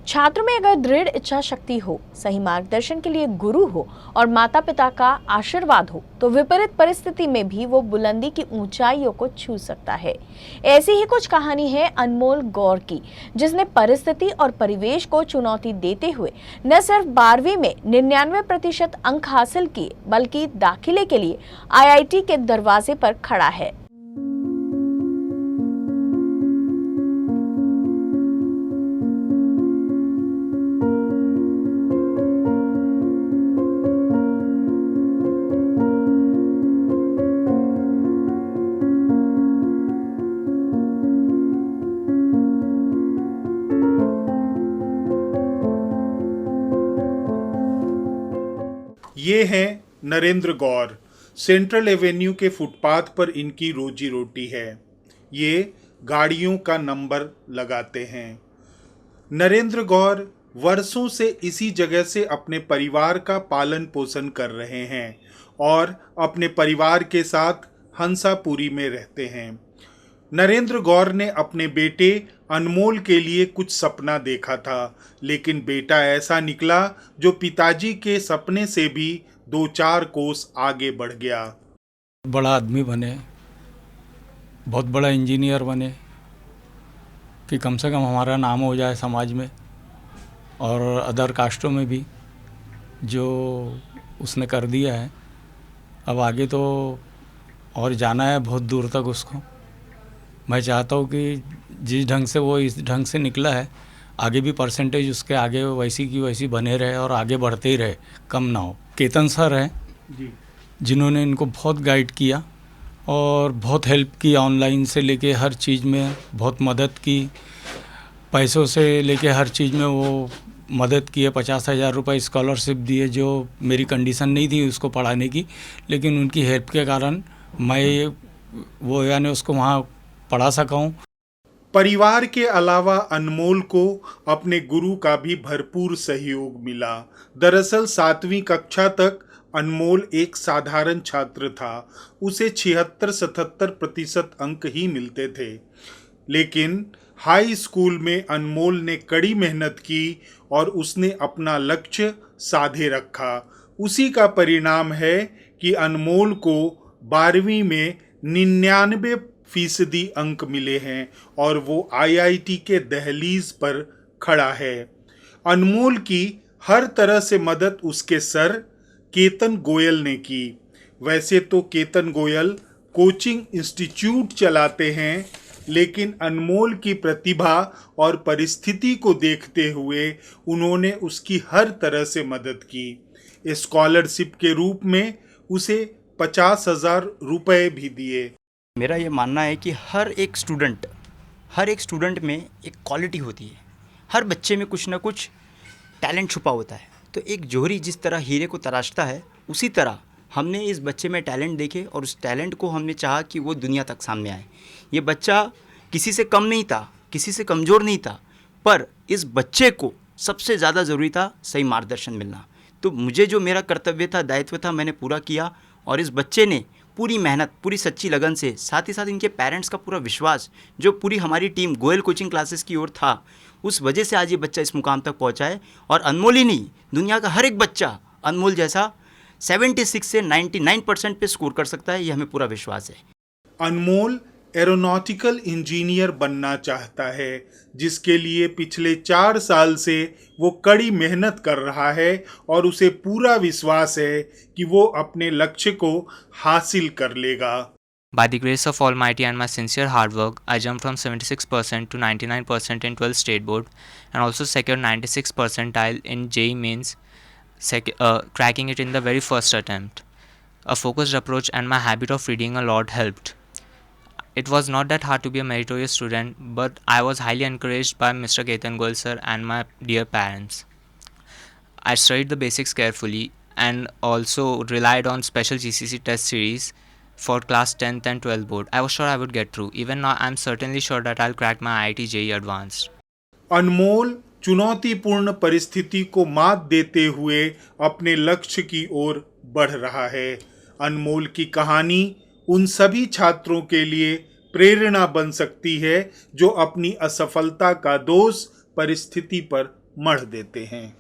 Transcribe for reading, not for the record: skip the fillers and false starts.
छात्र में अगर दृढ़ इच्छा शक्ति हो, सही मार्गदर्शन के लिए गुरु हो और माता पिता का आशीर्वाद हो तो विपरीत परिस्थिति में भी वो बुलंदी की ऊंचाइयों को छू सकता है। ऐसी ही कुछ कहानी है अनमोल गौर की, जिसने परिस्थिति और परिवेश को चुनौती देते हुए न सिर्फ 12वीं में 99% अंक हासिल किए, बल्कि दाखिले के लिए IIT के दरवाजे पर खड़ा है। ये हैं नरेंद्र गौर। सेंट्रल एवेन्यू के फुटपाथ पर इनकी रोजी रोटी है। ये गाड़ियों का नंबर लगाते हैं। नरेंद्र गौर वर्षों से इसी जगह से अपने परिवार का पालन पोषण कर रहे हैं और अपने परिवार के साथ हंसापुरी में रहते हैं। नरेंद्र गौर ने अपने बेटे अनमोल के लिए कुछ सपना देखा था, लेकिन बेटा ऐसा निकला जो पिताजी के सपने से भी 2-4 कोस आगे बढ़ गया। बड़ा आदमी बने, बहुत बड़ा इंजीनियर बने कि कम से कम हमारा नाम हो जाए समाज में और अदर कास्टों में भी, जो उसने कर दिया है। अब आगे तो और जाना है बहुत दूर तक उसको। मैं चाहता हूँ कि जिस ढंग से वो इस ढंग से निकला है, आगे भी परसेंटेज उसके आगे वैसी की वैसी बने रहे और आगे बढ़ते ही रहे, कम ना हो। केतन सर हैं जिन्होंने इनको बहुत गाइड किया और बहुत हेल्प की, ऑनलाइन से लेके हर चीज़ में बहुत मदद की, पैसों से लेके हर चीज़ में वो मदद किए। 50,000 रुपये स्कॉलरशिप दिए, जो मेरी कंडीशन नहीं थी उसको पढ़ाने की, लेकिन उनकी हेल्प के कारण मैं वो यानी उसको वहाँ पढ़ा सका हूँ। परिवार के अलावा अनमोल को अपने गुरु का भी भरपूर सहयोग मिला। दरअसल 7वीं कक्षा तक अनमोल एक साधारण छात्र था। उसे 76-77% अंक ही मिलते थे, लेकिन हाई स्कूल में अनमोल ने कड़ी मेहनत की और उसने अपना लक्ष्य साधे रखा। उसी का परिणाम है कि अनमोल को 12वीं में 99% अंक मिले हैं और वो IIT के दहलीज पर खड़ा है। अनमोल की हर तरह से मदद उसके सर केतन गोयल ने की। वैसे तो केतन गोयल कोचिंग इंस्टीट्यूट चलाते हैं, लेकिन अनमोल की प्रतिभा और परिस्थिति को देखते हुए उन्होंने उसकी हर तरह से मदद की। स्कॉलरशिप के रूप में उसे 50,000 रुपये भी दिए। मेरा ये मानना है कि हर एक स्टूडेंट में एक क्वालिटी होती है। हर बच्चे में कुछ ना कुछ टैलेंट छुपा होता है। तो एक जोहरी जिस तरह हीरे को तराशता है, उसी तरह हमने इस बच्चे में टैलेंट देखे और उस टैलेंट को हमने चाहा कि वो दुनिया तक सामने आए। ये बच्चा किसी से कम नहीं था, किसी से कमज़ोर नहीं था, पर इस बच्चे को सबसे ज़्यादा ज़रूरी था सही मार्गदर्शन मिलना। तो मुझे जो मेरा कर्तव्य था, दायित्व था, मैंने पूरा किया और इस बच्चे ने पूरी मेहनत, पूरी सच्ची लगन से, साथ ही साथ इनके पेरेंट्स का पूरा विश्वास, जो पूरी हमारी टीम गोयल कोचिंग क्लासेस की ओर था, उस वजह से आज ये बच्चा इस मुकाम तक पहुंचा है। और अनमोल ही नहीं, दुनिया का हर एक बच्चा अनमोल जैसा 76 से 99% पे स्कोर कर सकता है, ये हमें पूरा विश्वास है। अनमोल एरोनॉटिकल इंजीनियर बनना चाहता है, जिसके लिए पिछले 4 साल से वो कड़ी मेहनत कर रहा है और उसे पूरा विश्वास है कि वो अपने लक्ष्य को हासिल कर लेगा। By the grace of Almighty and my sincere hard work, I jumped from 76% to 99% in 12th state board and also secured 96th percentile in JEE Mains, cracking it in the very first attempt. A focused approach and my habit of reading a lot helped. It was not that hard to be a meritorious student, but I was highly encouraged by Mr. Ketan Goel sir and my dear parents. I studied the basics carefully and also relied on special GCC test series for class 10th and 12th board. I was sure I would get through. Even now, I'm certainly sure that I'll crack my IIT JEE Advanced. अनमोल चुनौतीपूर्ण परिस्थिति को मात देते हुए अपने लक्ष्य की ओर बढ़ रहा है। अनमोल की कहानी उन सभी छात्रों के लिए प्रेरणा बन सकती है जो अपनी असफलता का दोष परिस्थिति पर मढ़ देते हैं।